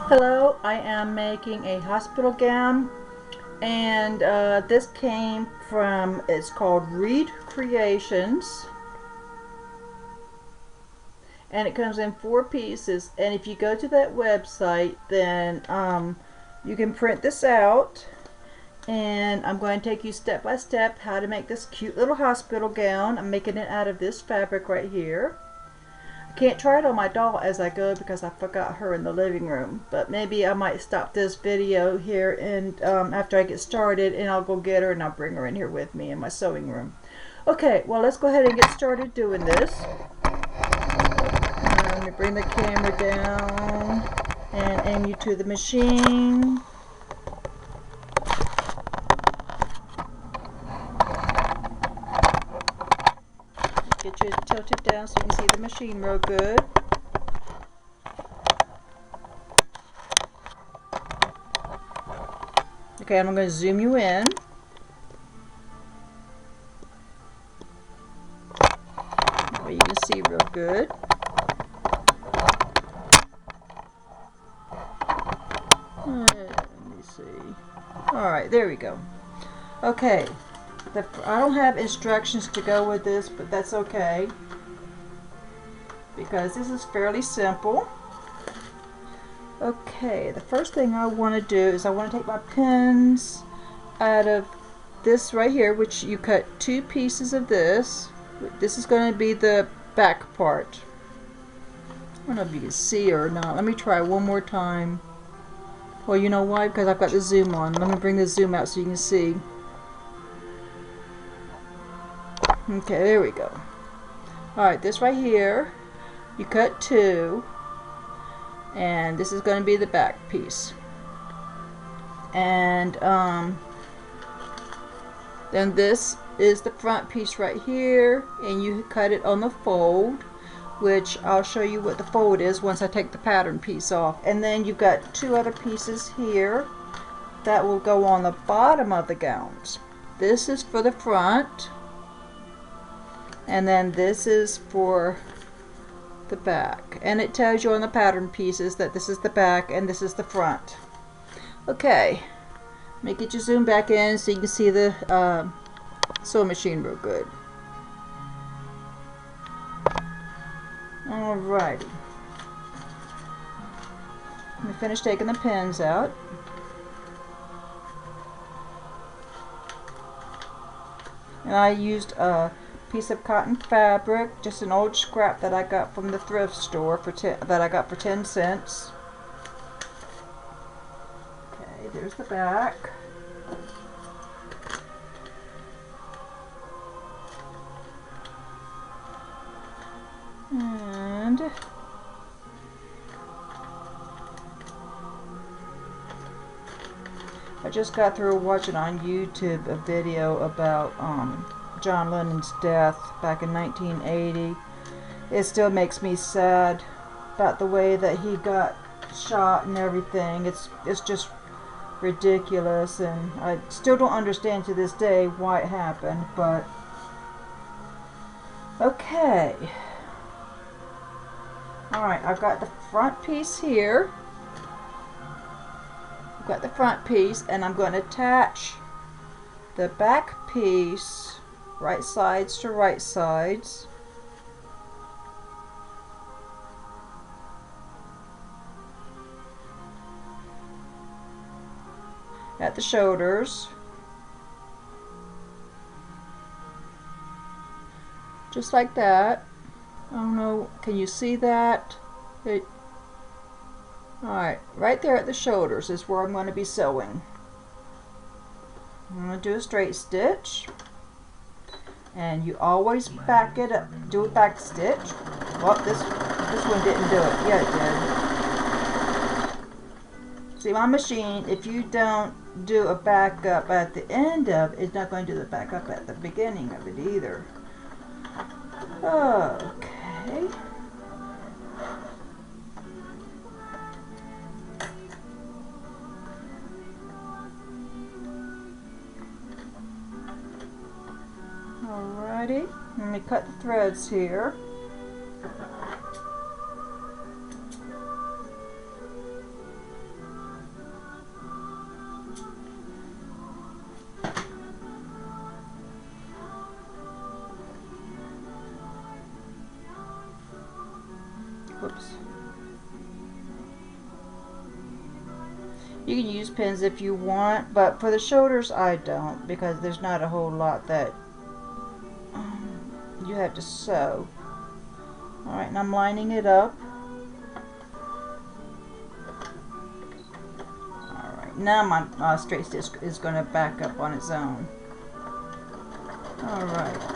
Hello, I am making a hospital gown, and this came from, it's called Reed Creations, and it comes in 4 pieces. And if you go to that website, then you can print this out, and I'm going to take you step by step how to make this cute little hospital gown. I'm making it out of this fabric right here. Can't try it on my doll as I go because I forgot her in the living room, but maybe I might stop this video here and after I get started, and I'll go get her and I'll bring her in here with me in my sewing room. Okay, well, let's go ahead and get started doing this. Let me bring the camera down and aim you to the machine. Get you tilted down so you can see the machine real good. Okay, I'm going to zoom you in. That way you can see real good. Let me see. Alright, there we go. Okay, I don't have instructions to go with this, but that's okay, because this is fairly simple. Okay, the first thing I want to do is I want to take my pins out of this right here, which you cut 2 pieces of this. This is going to be the back part. I don't know if you can see or not. Let me try one more time. Well, you know why? Because I've got the zoom on. Let me bring the zoom out so you can see. Okay, there we go. Alright, this right here, you cut 2, and this is going to be the back piece. And then this is the front piece right here, and you cut it on the fold, which I'll show you what the fold is once I take the pattern piece off. And then you've got 2 other pieces here that will go on the bottom of the gowns. This is for the front, and then this is for the back, and it tells you on the pattern pieces that this is the back and this is the front. Okay, let me get you zoom back in so you can see the sewing machine real good. Alrighty, let me finish taking the pins out. And I used a piece of cotton fabric, just an old scrap that I got from the thrift store that I got for 10 cents. Okay, there's the back. And I just got through watching on YouTube a video about John Lennon's death back in 1980. It still makes me sad about the way that he got shot and everything. It's just ridiculous, and I still don't understand to this day why it happened, but okay. Alright, I've got the front piece here. I've got the front piece, and I'm going to attach the back piece right sides to right sides. At the shoulders. Just like that. I don't know, can you see that? Alright, right there at the shoulders is where I'm going to be sewing. I'm going to do a straight stitch. And you always back it up. Do a back stitch. Well, this one didn't do it. Yeah, it did. See, my machine, if you don't do a back up at the end of it, it's not going to do the back up at the beginning of it either. Okay. Alrighty, let me cut the threads here. You can use pins if you want, but for the shoulders I don't, because there's not a whole lot that you have to sew. Alright, and I'm lining it up. Alright, now my straight stitch is going to back up on its own. Alright.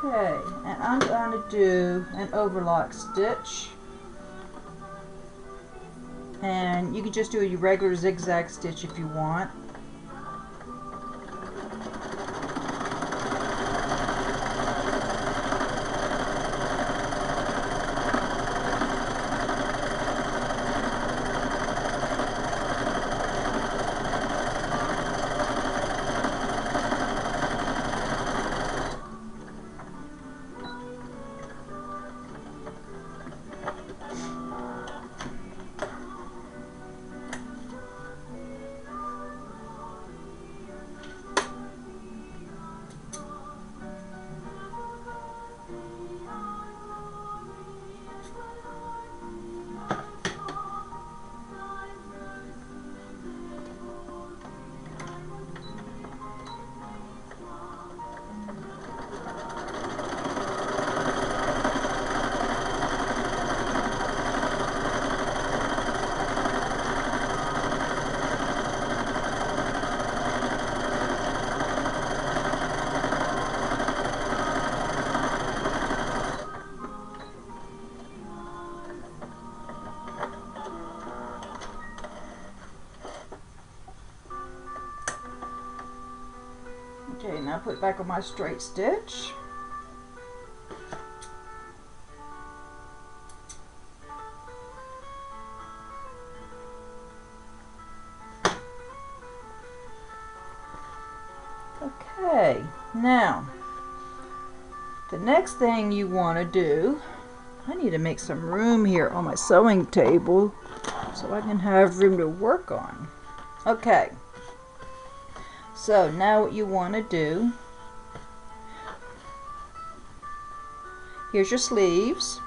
Okay, and I'm going to do an overlock stitch, and you can just do a regular zigzag stitch if you want. Okay, now put it back on my straight stitch. Okay, now the next thing you want to do, I need to make some room here on my sewing table so I can have room to work on. Okay. So now what you want to do, here's your sleeves.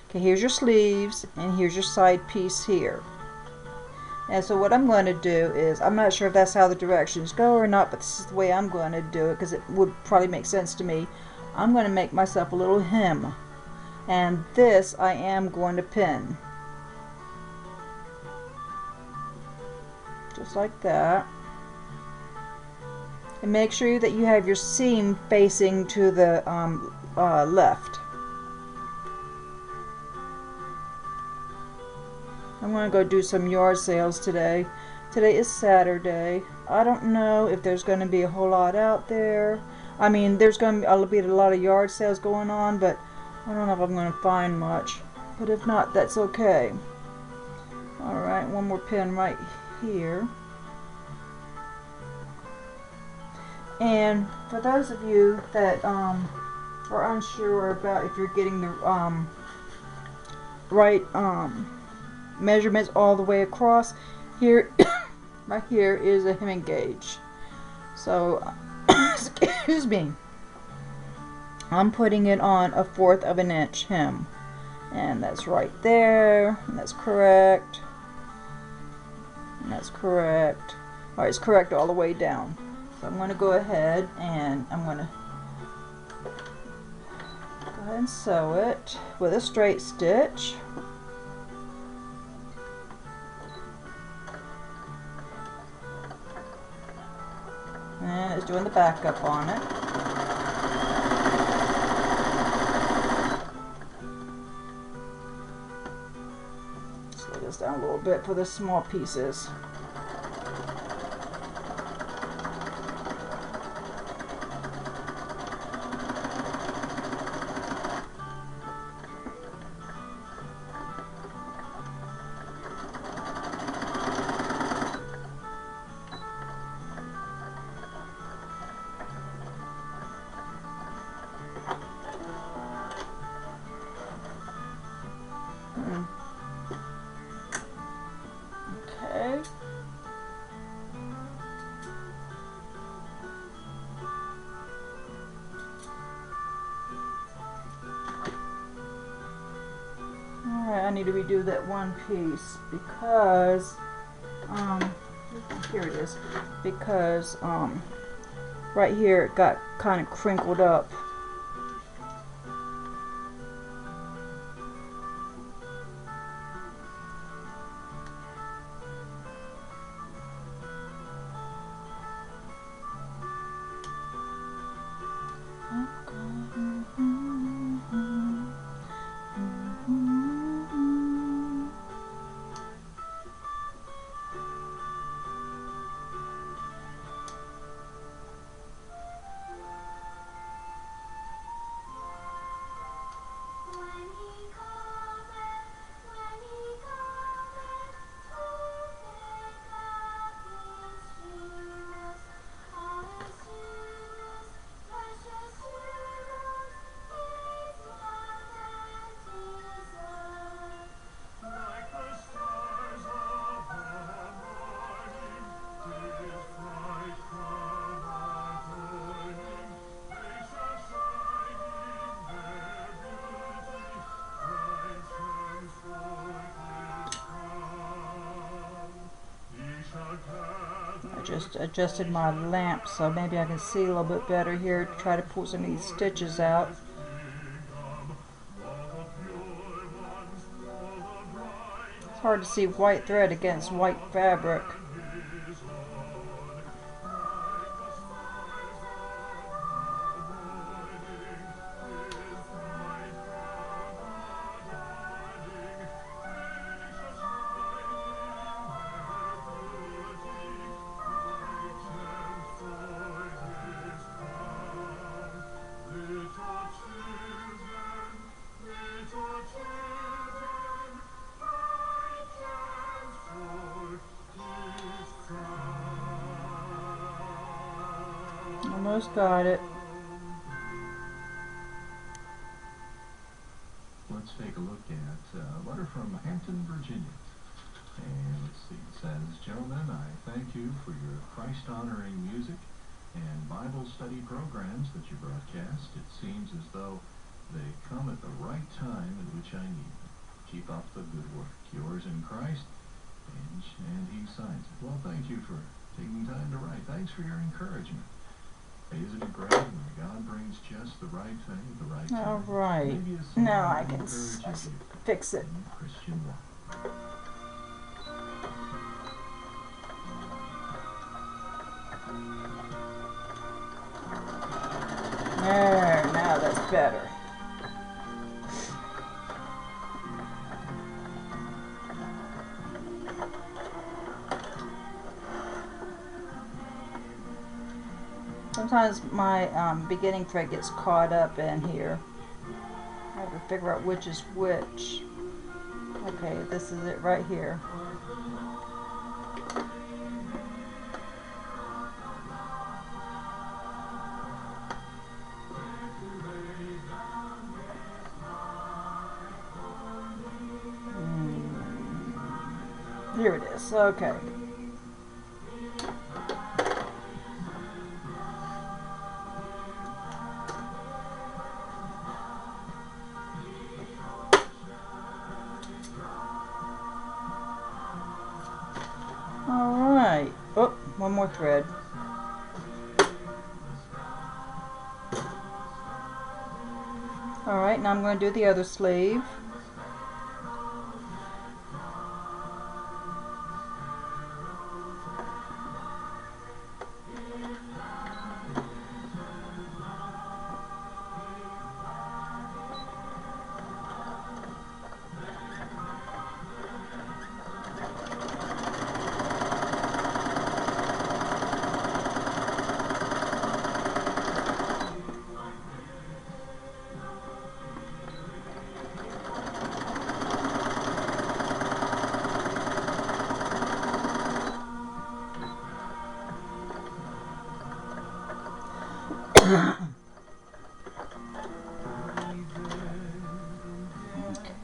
Okay, here's your sleeves and here's your side piece here. And so what I'm going to do is, I'm not sure if that's how the directions go or not, but this is the way I'm going to do it because it would probably make sense to me. I'm going to make myself a little hem, and this I am going to pin. Just like that. And make sure that you have your seam facing to the left. I'm going to go do some yard sales today. Today is Saturday. I don't know if there's going to be a whole lot out there. I mean, there's going to be a lot of yard sales going on, but I don't know if I'm going to find much. But if not, that's okay. Alright, one more pin right here. And for those of you that are unsure about if you're getting the right measurements all the way across, here right here is a hemming gauge. So excuse me, I'm putting it on 1/4 of an inch hem, and that's right there, and that's correct, and that's correct. Alright, it's correct all the way down. So I'm going to go ahead and I'm going to go ahead and sew it with a straight stitch. And it's doing the backup on it. Slow this down a little bit for the small pieces. I need to redo that one piece because here it is, because right here it got kind of crinkled up. I just adjusted my lamp so maybe I can see a little bit better here to try to pull some of these stitches out. It's hard to see white thread against white fabric. Almost got it. Let's take a look at a letter from Hampton, Virginia. And let's see, it says, "Gentlemen, I thank you for your Christ-honoring music and Bible study programs that you broadcast. It seems as though they come at the right time at which I need them. Keep up the good work. Yours in Christ." And he signs it. Well, thank you for taking time to write. Thanks for your encouragement. Isn't it great when God brings just the right thing at the right time? All right. Now I can fix it. Christian walk. There, now that's better. Sometimes my beginning thread gets caught up in here. I have to figure out which is which. Okay, this is it right here. Here it is. Okay. Alright. Oh, one more thread. Alright, now I'm going to do the other sleeve.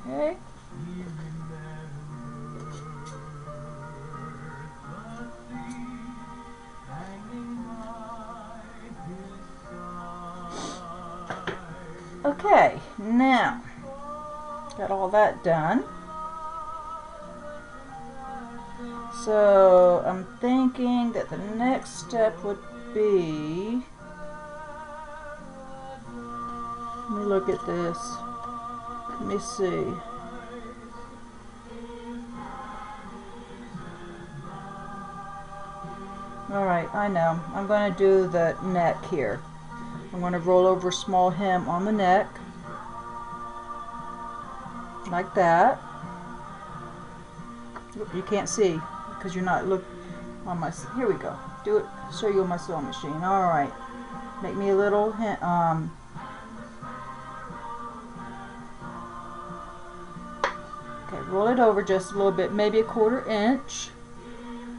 Okay. Okay, now got all that done. So I'm thinking that the next step would be, let me look at this. Let me see. Alright, I know. I'm going to do the neck here. I'm going to roll over a small hem on the neck. Like that. Oop, you can't see because you're not looking on my, here we go. Do it, show you on my sewing machine. Alright. Make me a little okay, roll it over just a little bit, maybe a 1/4 inch.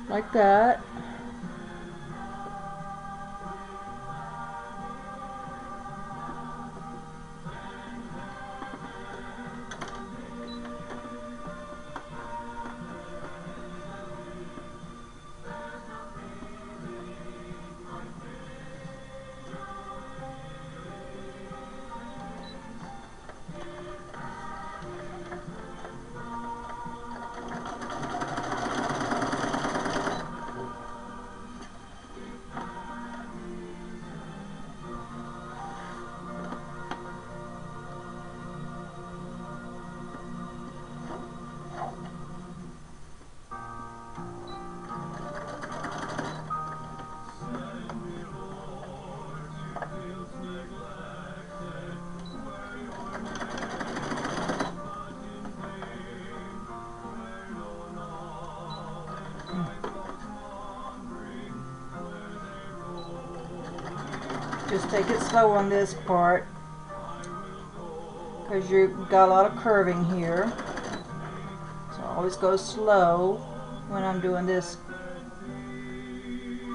Like that. Just take it slow on this part because you've got a lot of curving here. So I always go slow when I'm doing this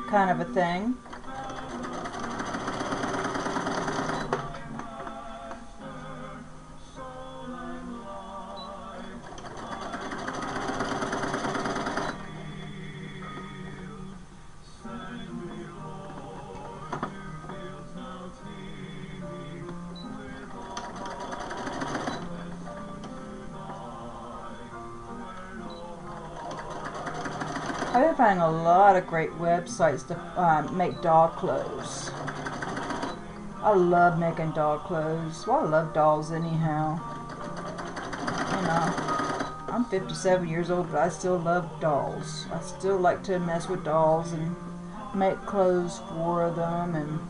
kind of a thing. I've been finding a lot of great websites to make doll clothes. I love making doll clothes. Well, I love dolls anyhow. You know, I'm 57 years old, but I still love dolls. I still like to mess with dolls and make clothes for them. And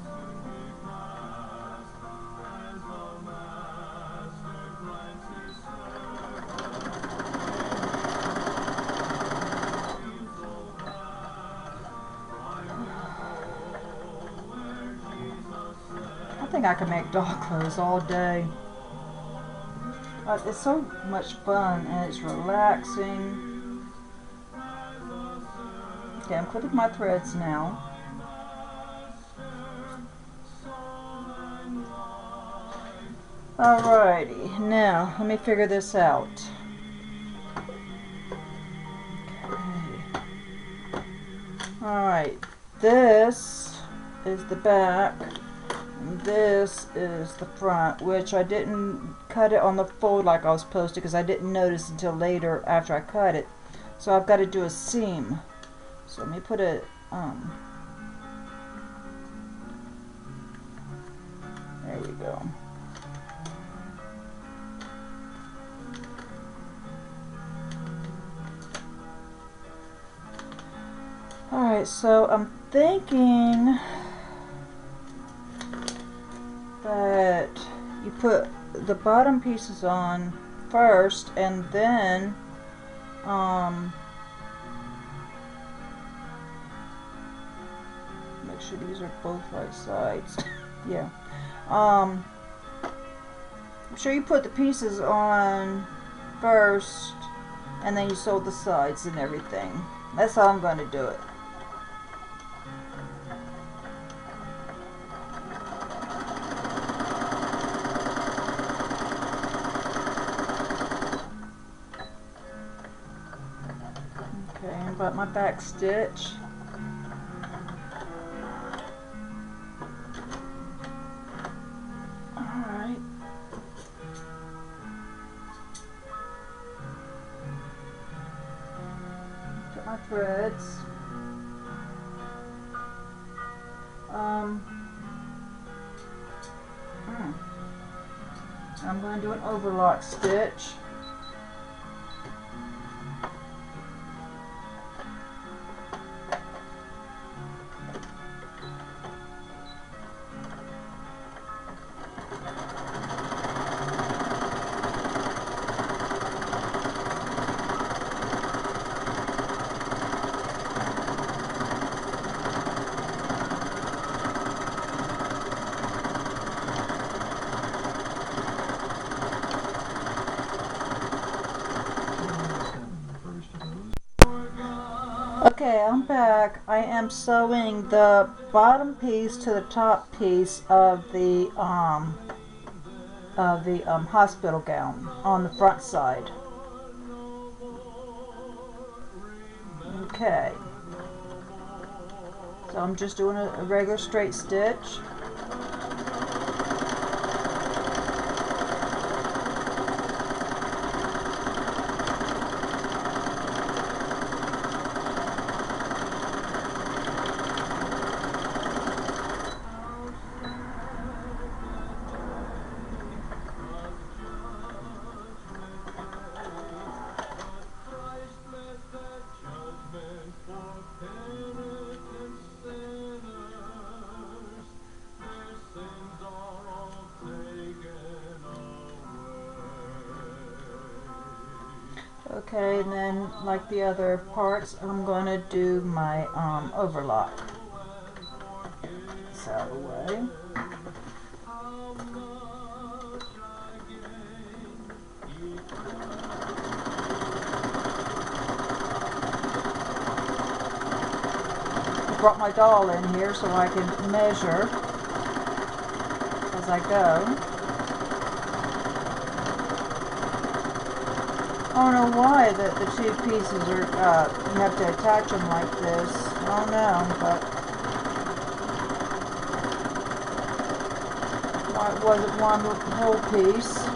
I think I could make doll clothes all day. It's so much fun and it's relaxing. Okay, I'm clipping my threads now. Alrighty, now let me figure this out. Okay. Alright, this is the back. This is the front, which I didn't cut it on the fold like I was supposed to because I didn't notice until later after I cut it. So I've got to do a seam. So let me put a there we go. Alright, so I'm thinking that you put the bottom pieces on first and then make sure these are both right sides. Yeah. I'm sure you put the pieces on first and then you sew the sides and everything. That's how I'm going to do it. About my back stitch. Alright. Put my threads. I'm going to do an overlock stitch. Okay, I'm back. I am sewing the bottom piece to the top piece of the hospital gown on the front side. Okay. So I'm just doing a regular straight stitch. Okay, and then like the other parts, I'm going to do my overlock. This out of the way. I brought my doll in here so I can measure as I go. I don't know why the two pieces are, you have to attach them like this. I don't know, but why it wasn't one whole piece.